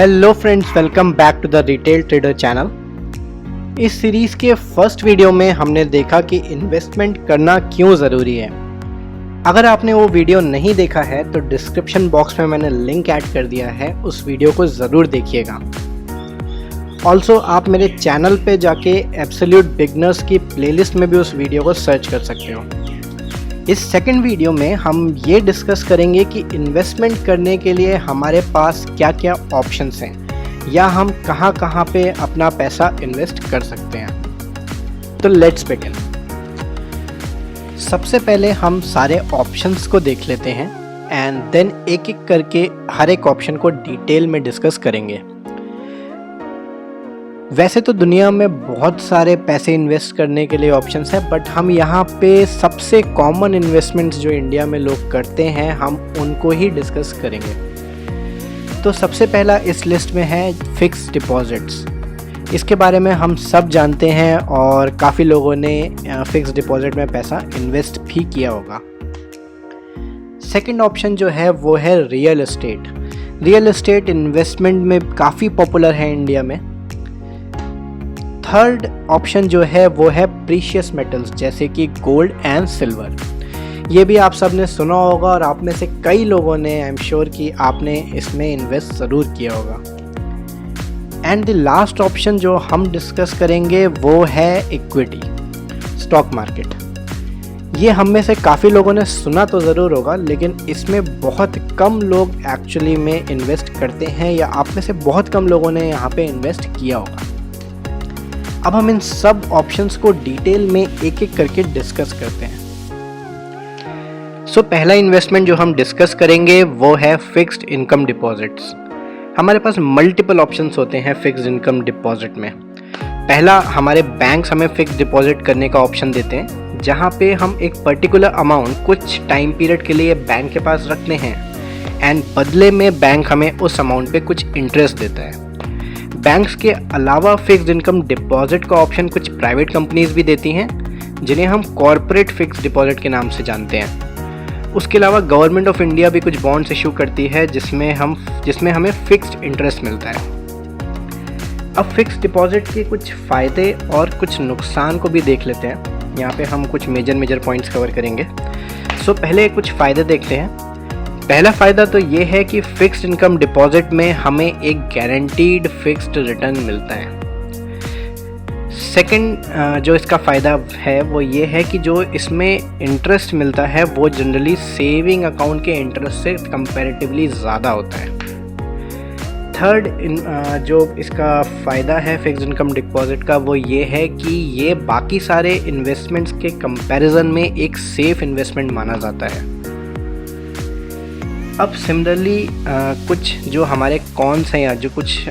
Hello friends, welcome back to the retail trader channel. इस series के first video में हमने देखा कि इन्वेस्टमेंट करना क्यों ज़रूरी है। अगर आपने वो वीडियो नहीं देखा है तो डिस्क्रिप्शन बॉक्स में मैंने लिंक ऐड कर दिया है, उस वीडियो को ज़रूर देखिएगा। ऑल्सो आप मेरे चैनल पे जाके एब्सोल्यूट बिगनर्स की प्लेलिस्ट में भी उस वीडियो को सर्च कर सकते हो। इस सेकंड वीडियो में हम ये डिस्कस करेंगे कि इन्वेस्टमेंट करने के लिए हमारे पास क्या क्या ऑप्शंस हैं या हम कहाँ कहाँ पे अपना पैसा इन्वेस्ट कर सकते हैं। तो लेट्स बिगिन। सबसे पहले हम सारे ऑप्शंस को देख लेते हैं एंड देन एक एक करके हर एक ऑप्शन को डिटेल में डिस्कस करेंगे। वैसे तो दुनिया में बहुत सारे पैसे इन्वेस्ट करने के लिए ऑप्शंस हैं, बट हम यहाँ पे सबसे कॉमन इन्वेस्टमेंट्स जो इंडिया में लोग करते हैं हम उनको ही डिस्कस करेंगे। तो सबसे पहला इस लिस्ट में है फिक्स डिपॉजिट्स। इसके बारे में हम सब जानते हैं और काफ़ी लोगों ने फिक्स डिपॉजिट में पैसा इन्वेस्ट भी किया होगा। सेकंड ऑप्शन जो है वो है real estate. Real estate investment में काफ़ी पॉपुलर है इंडिया में। थर्ड ऑप्शन जो है वो है प्रीशियस मेटल्स जैसे कि गोल्ड एंड सिल्वर। ये भी आप सब ने सुना होगा और आप में से कई लोगों ने, आई एम श्योर कि आपने इसमें इन्वेस्ट ज़रूर किया होगा। एंड द लास्ट ऑप्शन जो हम डिस्कस करेंगे वो है इक्विटी, स्टॉक मार्केट। ये हम में से काफ़ी लोगों ने सुना तो ज़रूर होगा, लेकिन इसमें बहुत कम लोग एक्चुअली में इन्वेस्ट करते हैं या आप में से बहुत कम लोगों ने यहाँ पे इन्वेस्ट किया होगा। अब हम इन सब ऑप्शंस को डिटेल में एक एक करके डिस्कस करते हैं। पहला इन्वेस्टमेंट जो हम डिस्कस करेंगे वो है फिक्स्ड इनकम डिपॉजिट्स। हमारे पास मल्टीपल ऑप्शंस होते हैं फिक्स्ड इनकम डिपॉजिट में। पहला, हमारे बैंक्स हमें फिक्स्ड डिपॉजिट करने का ऑप्शन देते हैं, जहां पे हम एक पर्टिकुलर अमाउंट कुछ टाइम पीरियड के लिए बैंक के पास रखते हैं एंड बदले में बैंक हमें उस अमाउंट पे कुछ इंटरेस्ट देता है। बैंक्स के अलावा फिक्स्ड इनकम डिपॉजिट का ऑप्शन कुछ प्राइवेट कंपनीज भी देती हैं, जिन्हें हम कॉर्पोरेट फिक्स्ड डिपॉजिट के नाम से जानते हैं। उसके अलावा गवर्नमेंट ऑफ इंडिया भी कुछ बॉन्ड्स इशू करती है जिसमें हमें फिक्स्ड इंटरेस्ट मिलता है। अब फिक्स्ड डिपॉजिट के कुछ फ़ायदे और कुछ नुकसान को भी देख लेते हैं। यहाँ पे हम कुछ मेजर पॉइंट्स कवर करेंगे। पहले कुछ फ़ायदे देखते हैं। पहला फ़ायदा तो ये है कि फ़िक्स्ड इनकम डिपॉजिट में हमें एक गारंटीड फिक्स्ड रिटर्न मिलता है। सेकंड जो इसका फ़ायदा है वो ये है कि जो इसमें इंटरेस्ट मिलता है वो जनरली सेविंग अकाउंट के इंटरेस्ट से कंपैरेटिवली ज़्यादा होता है। थर्ड जो इसका फ़ायदा है फिक्स्ड इनकम डिपॉजिट का वो ये है कि ये बाकी सारे इन्वेस्टमेंट्स के कंपैरिजन में एक सेफ़ इन्वेस्टमेंट माना जाता है। अब सिमिलरली कुछ जो हमारे कॉन्स हैं या जो कुछ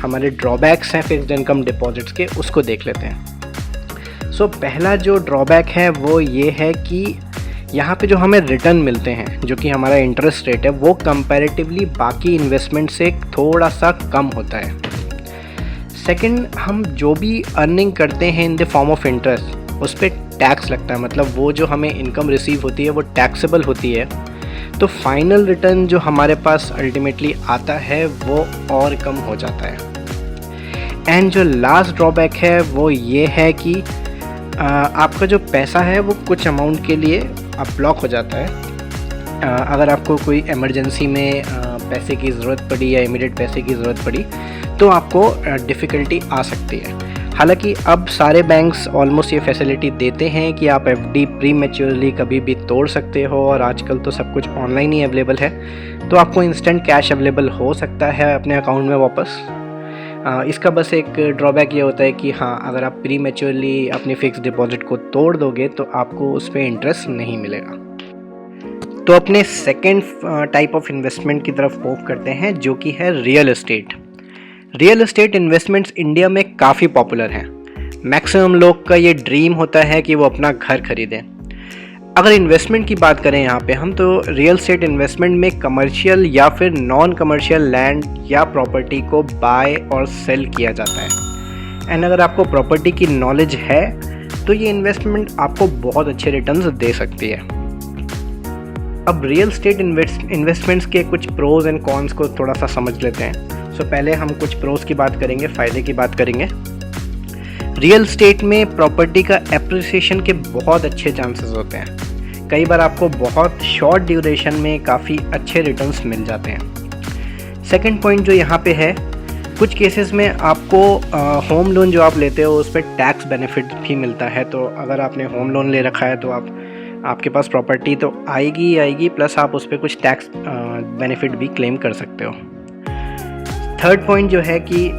हमारे ड्रॉबैक्स हैं फिक्स्ड इनकम डिपॉजिट्स के, उसको देख लेते हैं। पहला जो ड्रॉबैक है वो ये है कि यहाँ पे जो हमें रिटर्न मिलते हैं, जो कि हमारा इंटरेस्ट रेट है, वो कंपैरेटिवली बाकी इन्वेस्टमेंट से थोड़ा सा कम होता है। सेकंड, हम जो भी अर्निंग करते हैं in the form of interest, उस पर टैक्स लगता है। मतलब वो जो हमें इनकम रिसीव होती है वो टैक्सेबल होती है, तो फाइनल रिटर्न जो हमारे पास अल्टीमेटली आता है वो और कम हो जाता है। एंड जो लास्ट ड्रॉबैक है वो ये है कि आपका जो पैसा है वो कुछ अमाउंट के लिए आप ब्लॉक हो जाता है। अगर आपको कोई इमरजेंसी में पैसे की ज़रूरत पड़ी या इमीडिएट पैसे की ज़रूरत पड़ी तो आपको डिफ़िकल्टी आ सकती है। हालांकि अब सारे बैंक्स ऑलमोस्ट ये फैसिलिटी देते हैं कि आप एफडी प्री मैच्योरली कभी भी तोड़ सकते हो, और आजकल तो सब कुछ ऑनलाइन ही अवेलेबल है, तो आपको इंस्टेंट कैश अवेलेबल हो सकता है अपने अकाउंट में वापस। इसका बस एक ड्रॉबैक ये होता है कि हाँ, अगर आप प्री मैच्योरली अपनी फिक्स डिपॉजिट को तोड़ दोगे तो आपको उस पर इंटरेस्ट नहीं मिलेगा। तो अपने सेकेंड टाइप ऑफ इन्वेस्टमेंट की तरफ मूव करते हैं, जो कि है real estate. Real estate investments India में काफ़ी पॉपुलर हैं। मैक्सिमम लोग का ये ड्रीम होता है कि वो अपना घर खरीदें। अगर इन्वेस्टमेंट की बात करें यहाँ पे हम, तो रियल एस्टेट इन्वेस्टमेंट में कमर्शियल या फिर नॉन कमर्शियल लैंड या प्रॉपर्टी को बाय और सेल किया जाता है। एंड अगर आपको प्रॉपर्टी की नॉलेज है तो ये इन्वेस्टमेंट आपको बहुत अच्छे रिटर्न्स दे सकती है। अब रियल एस्टेट इन्वेस्टमेंट्स के कुछ प्रोज एंड कॉन्स को थोड़ा सा समझ लेते हैं। सो पहले हम कुछ प्रोस की बात करेंगे, फ़ायदे की बात करेंगे। रियल स्टेट में प्रॉपर्टी का एप्रिसिएशन के बहुत अच्छे चांसेस होते हैं। कई बार आपको बहुत शॉर्ट ड्यूरेशन में काफ़ी अच्छे रिटर्न्स मिल जाते हैं। सेकंड पॉइंट जो यहाँ पे है, कुछ केसेस में आपको होम लोन जो आप लेते हो उस पर टैक्स बेनिफिट भी मिलता है। तो अगर आपने होम लोन ले रखा है तो आपके पास प्रॉपर्टी तो आएगी ही आएगी, प्लस आप उस पर कुछ टैक्स बेनिफिट भी क्लेम कर सकते हो। थर्ड पॉइंट जो है कि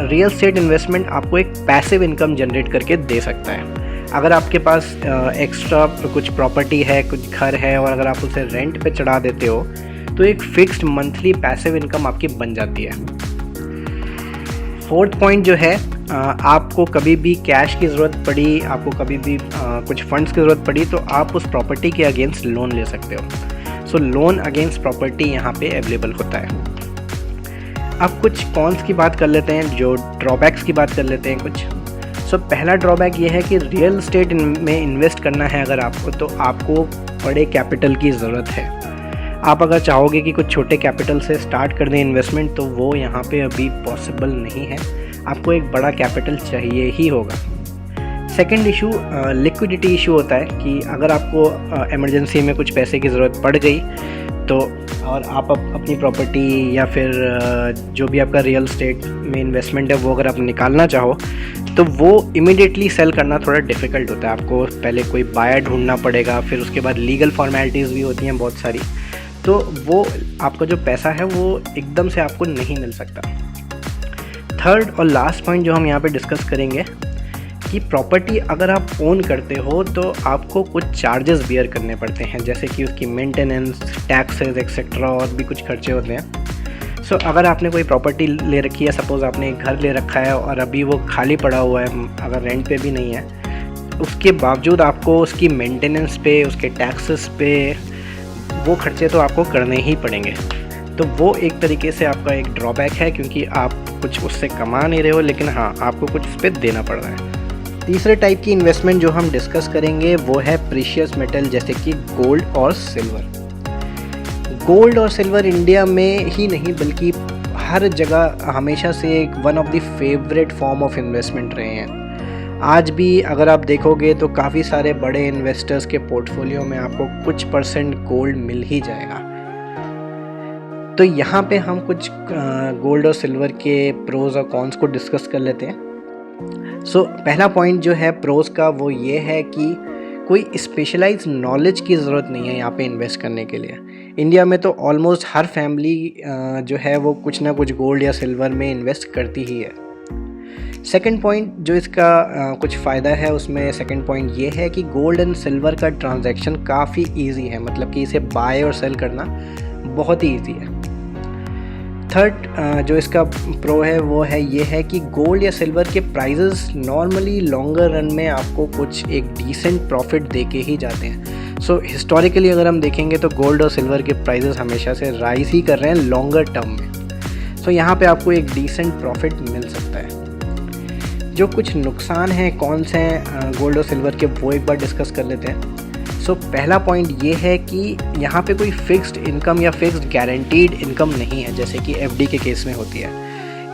रियल स्टेट इन्वेस्टमेंट आपको एक पैसिव इनकम जनरेट करके दे सकता है। अगर आपके पास एक्स्ट्रा कुछ प्रॉपर्टी है, कुछ घर है, और अगर आप उसे रेंट पे चढ़ा देते हो तो एक फिक्स्ड मंथली पैसिव इनकम आपकी बन जाती है। फोर्थ पॉइंट जो है, आपको कभी भी कैश की ज़रूरत पड़ी, आपको कभी भी कुछ फंड्स की ज़रूरत पड़ी तो आप उस प्रॉपर्टी के अगेंस्ट लोन ले सकते हो। सो लोन अगेंस्ट प्रॉपर्टी यहाँ पे अवेलेबल होता है। अब कुछ कॉन्स की बात कर लेते हैं, जो ड्रॉबैक्स की बात कर लेते हैं कुछ। सो पहला ड्रॉबैक ये है कि रियल स्टेट में इन्वेस्ट करना है अगर आपको, तो आपको बड़े कैपिटल की ज़रूरत है। आप अगर चाहोगे कि कुछ छोटे कैपिटल से स्टार्ट कर दें इन्वेस्टमेंट, तो वो यहाँ पे अभी पॉसिबल नहीं है। आपको एक बड़ा कैपिटल चाहिए ही होगा। सेकंड इशू लिक्विडिटी इशू होता है कि अगर आपको इमरजेंसी में कुछ पैसे की ज़रूरत पड़ गई तो, और आप अपनी प्रॉपर्टी या फिर जो भी आपका रियल स्टेट में इन्वेस्टमेंट है वो अगर आप निकालना चाहो तो वो इमीडिएटली सेल करना थोड़ा डिफ़िकल्ट होता है। आपको पहले कोई बायर ढूंढना पड़ेगा, फिर उसके बाद लीगल फॉर्मेलिटीज़ भी होती हैं बहुत सारी, तो वो आपका जो पैसा है वो एकदम से आपको नहीं मिल सकता। थर्ड और लास्ट पॉइंट जो हम यहाँ पे डिस्कस करेंगे कि प्रॉपर्टी अगर आप ओन करते हो तो आपको कुछ चार्जेस बियर करने पड़ते हैं, जैसे कि उसकी मेंटेनेंस, टैक्सेस एक्सेट्रा, और भी कुछ खर्चे होते हैं। सो अगर आपने कोई प्रॉपर्टी ले रखी है, सपोज़ आपने एक घर ले रखा है और अभी वो खाली पड़ा हुआ है, अगर रेंट पे भी नहीं है, उसके बावजूद आपको उसकी मेंटेनेंस पे, उसके टैक्सेस पे वो खर्चे तो आपको करने ही पड़ेंगे। तो वो एक तरीके से आपका एक ड्रॉबैक है, क्योंकि आप कुछ उससे कमा नहीं रहे हो, लेकिन हाँ आपको कुछ उस पर देना पड़ रहा है। तीसरे टाइप की इन्वेस्टमेंट जो हम डिस्कस करेंगे वो है प्रीशियस मेटल, जैसे कि गोल्ड और सिल्वर। गोल्ड और सिल्वर इंडिया में ही नहीं बल्कि हर जगह हमेशा से एक one of the favourite form of investment रहे हैं। आज भी अगर आप देखोगे तो काफ़ी सारे बड़े इन्वेस्टर्स के पोर्टफोलियो में आपको कुछ परसेंट गोल्ड मिल ही जाएगा। तो यहाँ पे हम कुछ गोल्ड और सिल्वर के प्रोज और कॉन्स को डिस्कस कर लेते हैं। सो पहला पॉइंट जो है प्रोज का वो ये है कि कोई स्पेशलाइज्ड नॉलेज की ज़रूरत नहीं है यहाँ पे इन्वेस्ट करने के लिए। इंडिया में तो ऑलमोस्ट हर फैमिली जो है वो कुछ ना कुछ गोल्ड या सिल्वर में इन्वेस्ट करती ही है। सेकंड पॉइंट जो इसका कुछ फ़ायदा है उसमें सेकंड पॉइंट ये है कि गोल्ड एंड सिल्वर का ट्रांजैक्शन काफ़ी इजी है, मतलब कि इसे बाय और सेल करना बहुत ही ईजी है। थर्ड जो इसका प्रो है वो है ये है कि गोल्ड या सिल्वर के प्राइजेस नॉर्मली लॉन्गर रन में आपको कुछ एक डिसेंट प्रॉफिट दे के ही जाते हैं। सो हिस्टोरिकली अगर हम देखेंगे तो गोल्ड और सिल्वर के प्राइजेस हमेशा से राइज ही कर रहे हैं लॉन्गर टर्म में। सो यहाँ पे आपको एक डिसेंट प्रॉफिट मिल सकता है। जो कुछ नुकसान हैं, कौन से हैं गोल्ड और सिल्वर के, वो एक बार डिस्कस कर लेते हैं। सो पहला पॉइंट ये है कि यहाँ पे कोई फिक्स्ड इनकम या फिक्स्ड गारंटीड इनकम नहीं है, जैसे कि एफडी के केस में होती है।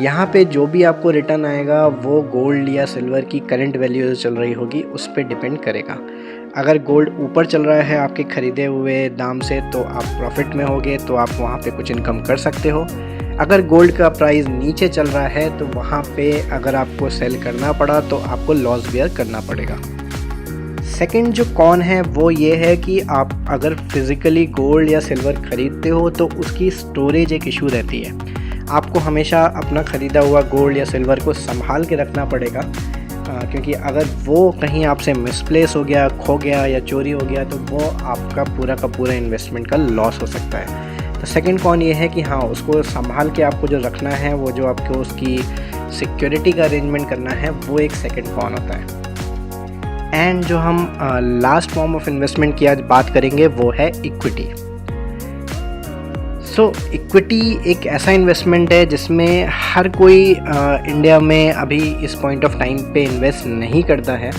यहाँ पे जो भी आपको रिटर्न आएगा वो गोल्ड या सिल्वर की करंट वैल्यू जो चल रही होगी उस पर डिपेंड करेगा। अगर गोल्ड ऊपर चल रहा है आपके ख़रीदे हुए दाम से तो आप प्रॉफिट में होगे, तो आप वहाँ पे कुछ इनकम कर सकते हो। अगर गोल्ड का प्राइस नीचे चल रहा है तो वहाँ पे अगर आपको सेल करना पड़ा तो आपको लॉस बियर करना पड़ेगा। सेकंड जो कॉन है वो ये है कि आप अगर फिज़िकली गोल्ड या सिल्वर ख़रीदते हो तो उसकी स्टोरेज एक इशू रहती है। आपको हमेशा अपना ख़रीदा हुआ गोल्ड या सिल्वर को संभाल के रखना पड़ेगा, क्योंकि अगर वो कहीं आपसे मिसप्लेस हो गया, खो गया या चोरी हो गया तो वो आपका पूरा का पूरा इन्वेस्टमेंट का लॉस हो सकता है। तो सेकंड कॉन ये है कि हाँ, उसको संभाल के आपको जो रखना है, वो जो आपको उसकी सिक्योरिटी का अरेंजमेंट करना है, वो एक सेकंड कॉन होता है। एंड जो हम लास्ट फॉर्म ऑफ इन्वेस्टमेंट की आज बात करेंगे वो है इक्विटी। सो इक्विटी एक ऐसा इन्वेस्टमेंट है जिसमें हर कोई इंडिया में अभी इस पॉइंट ऑफ टाइम पे इन्वेस्ट नहीं करता है।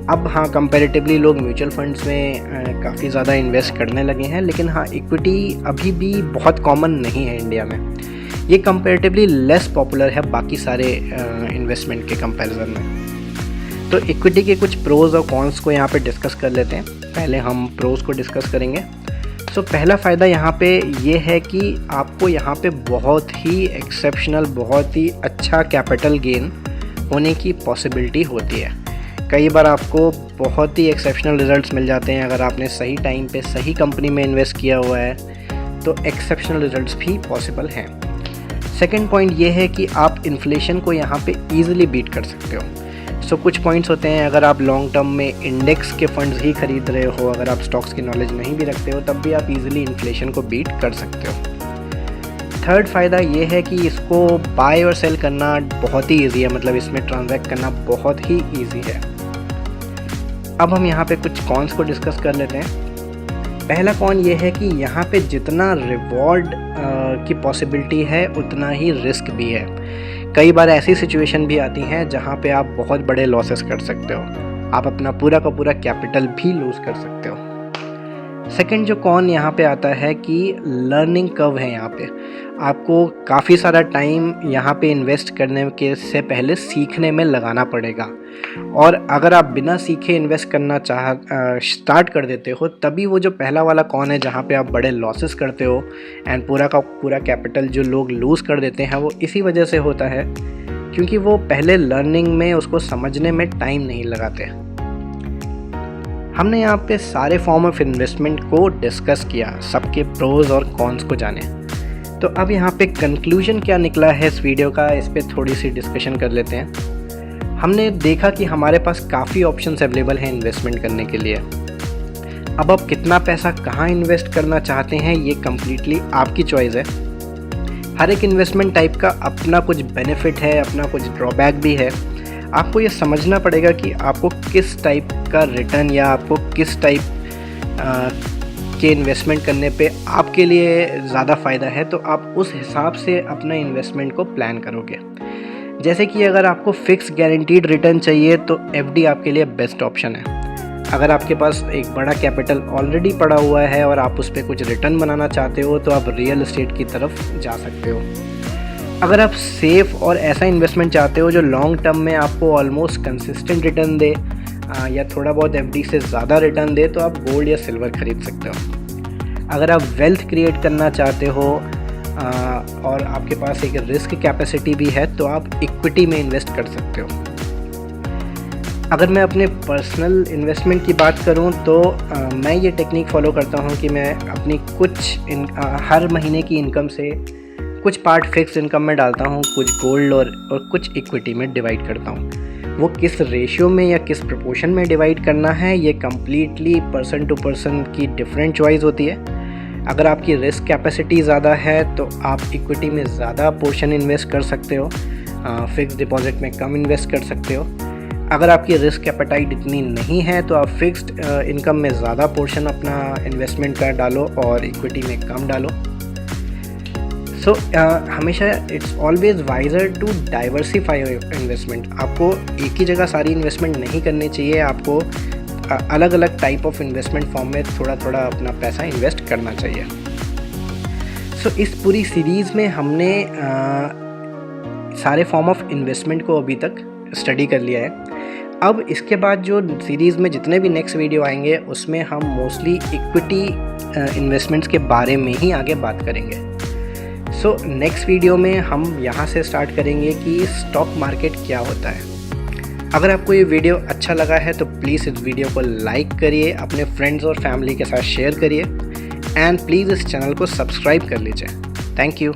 अब हाँ, कंपैरेटिवली लोग म्यूचुअल फंड्स में काफ़ी ज़्यादा इन्वेस्ट करने लगे हैं, लेकिन हाँ, इक्विटी अभी भी बहुत कॉमन नहीं है इंडिया में। ये कंपैरेटिवली लेस पॉपुलर है बाकी सारे इन्वेस्टमेंट के कंपैरिजन में। तो इक्विटी के कुछ प्रोज और कॉन्स को यहाँ पे डिस्कस कर लेते हैं। पहले हम प्रोज को डिस्कस करेंगे। सो पहला फ़ायदा यहाँ पे ये है कि आपको यहाँ पे बहुत ही एक्सेप्शनल, बहुत ही अच्छा कैपिटल गेन होने की पॉसिबिलिटी होती है। कई बार आपको बहुत ही एक्सेप्शनल रिजल्ट्स मिल जाते हैं अगर आपने सही टाइम पे सही कंपनी में इन्वेस्ट किया हुआ है, तो एक्सेप्शनल रिजल्ट्स भी पॉसिबल हैं। सेकंड पॉइंट ये है कि आप इन्फ्लेशन को यहाँ पे ईजिली बीट कर सकते हो। सो कुछ पॉइंट्स होते हैं, अगर आप लॉन्ग टर्म में इंडेक्स के फंड्स ही खरीद रहे हो, अगर आप स्टॉक्स की नॉलेज नहीं भी रखते हो, तब भी आप इजीली इन्फ्लेशन को बीट कर सकते हो। थर्ड फ़ायदा ये है कि इसको बाय और सेल करना बहुत ही ईजी है, मतलब इसमें ट्रांजैक्ट करना बहुत ही ईजी है। अब हम यहाँ पे कुछ कॉन्स को डिस्कस कर लेते हैं। पहला कॉन ये है कि यहाँ पे जितना रिवॉर्ड की पॉसिबिलिटी है उतना ही रिस्क भी है। कई बार ऐसी सिचुएशन भी आती हैं जहाँ पे आप बहुत बड़े लॉसेस कर सकते हो, आप अपना पूरा का पूरा कैपिटल भी लूज़ कर सकते हो। सेकंड जो कॉन यहाँ पे आता है कि लर्निंग कर्व है। यहाँ पे आपको काफ़ी सारा टाइम यहाँ पे इन्वेस्ट करने के से पहले सीखने में लगाना पड़ेगा, और अगर आप बिना सीखे इन्वेस्ट करना स्टार्ट कर देते हो, तभी वो जो पहला वाला कॉन है जहाँ पे आप बड़े लॉसेस करते हो एंड पूरा का पूरा कैपिटल जो लोग लूज़ कर देते हैं, वो इसी वजह से होता है क्योंकि वो पहले लर्निंग में उसको समझने में टाइम नहीं लगाते। हमने यहाँ पे सारे फॉर्म ऑफ इन्वेस्टमेंट को डिस्कस किया, सबके प्रोज और कॉन्स को जाने। तो अब यहाँ पे कंक्लूजन क्या निकला है इस वीडियो का, इस पे थोड़ी सी डिस्कशन कर लेते हैं। हमने देखा कि हमारे पास काफ़ी ऑप्शंस अवेलेबल हैं इन्वेस्टमेंट करने के लिए। अब आप कितना पैसा कहाँ इन्वेस्ट करना चाहते हैं, ये कम्प्लीटली आपकी चॉइस है। हर एक इन्वेस्टमेंट टाइप का अपना कुछ बेनिफिट है, अपना कुछ ड्रॉबैक भी है। आपको ये समझना पड़ेगा कि आपको किस टाइप का रिटर्न या आपको किस टाइप के इन्वेस्टमेंट करने पे आपके लिए ज़्यादा फ़ायदा है, तो आप उस हिसाब से अपना इन्वेस्टमेंट को प्लान करोगे। जैसे कि अगर आपको फिक्स गारंटीड रिटर्न चाहिए तो एफडी आपके लिए बेस्ट ऑप्शन है। अगर आपके पास एक बड़ा कैपिटल ऑलरेडी पड़ा हुआ है और आप उस पर कुछ रिटर्न बनाना चाहते हो, तो आप रियल एस्टेट की तरफ जा सकते हो। अगर आप सेफ़ और ऐसा इन्वेस्टमेंट चाहते हो जो लॉन्ग टर्म में आपको ऑलमोस्ट कंसिस्टेंट रिटर्न दे या थोड़ा बहुत एफडी से ज़्यादा रिटर्न दे, तो आप गोल्ड या सिल्वर खरीद सकते हो। अगर आप वेल्थ क्रिएट करना चाहते हो और आपके पास एक रिस्क कैपेसिटी भी है, तो आप इक्विटी में इन्वेस्ट कर सकते हो। अगर मैं अपने पर्सनल इन्वेस्टमेंट की बात करूं तो मैं ये टेक्निक फॉलो करता हूं कि मैं अपनी हर महीने की इनकम से कुछ पार्ट फिक्स इनकम में डालता हूं, कुछ गोल्ड और कुछ इक्विटी में डिवाइड करता हूं। वो किस रेशियो में या किस प्रोपोर्शन में डिवाइड करना है, ये कम्प्लीटली पर्सन टू पर्सन की डिफरेंट चॉइस होती है। अगर आपकी रिस्क कैपेसिटी ज़्यादा है तो आप इक्विटी में ज़्यादा पोर्शन इन्वेस्ट कर सकते हो, फिक्स डिपॉजिट में कम इन्वेस्ट कर सकते हो। अगर आपकी रिस्क एपेटाइट इतनी नहीं है तो आप फिक्स्ड इनकम में ज़्यादा पोर्शन अपना इन्वेस्टमेंट का डालो और इक्विटी में कम डालो। सो हमेशा it's always wiser to diversify investment. आपको एक ही जगह सारी इन्वेस्टमेंट नहीं करनी चाहिए, आपको अलग अलग टाइप ऑफ इन्वेस्टमेंट फॉर्म में थोड़ा थोड़ा अपना पैसा इन्वेस्ट करना चाहिए। सो इस पूरी सीरीज़ में हमने सारे फॉर्म ऑफ इन्वेस्टमेंट को अभी तक स्टडी कर लिया है। अब इसके बाद जो सीरीज़ में जितने भी नेक्स्ट वीडियो आएंगे उसमें हम मोस्टली इक्विटी इन्वेस्टमेंट्स के बारे में ही आगे बात करेंगे। सो नेक्स्ट वीडियो में हम यहाँ से स्टार्ट करेंगे कि स्टॉक मार्केट क्या होता है। अगर आपको ये वीडियो अच्छा लगा है तो प्लीज़ इस वीडियो को लाइक करिए, अपने फ्रेंड्स और फैमिली के साथ शेयर करिए एंड प्लीज़ इस चैनल को सब्सक्राइब कर लीजिए। Thank you.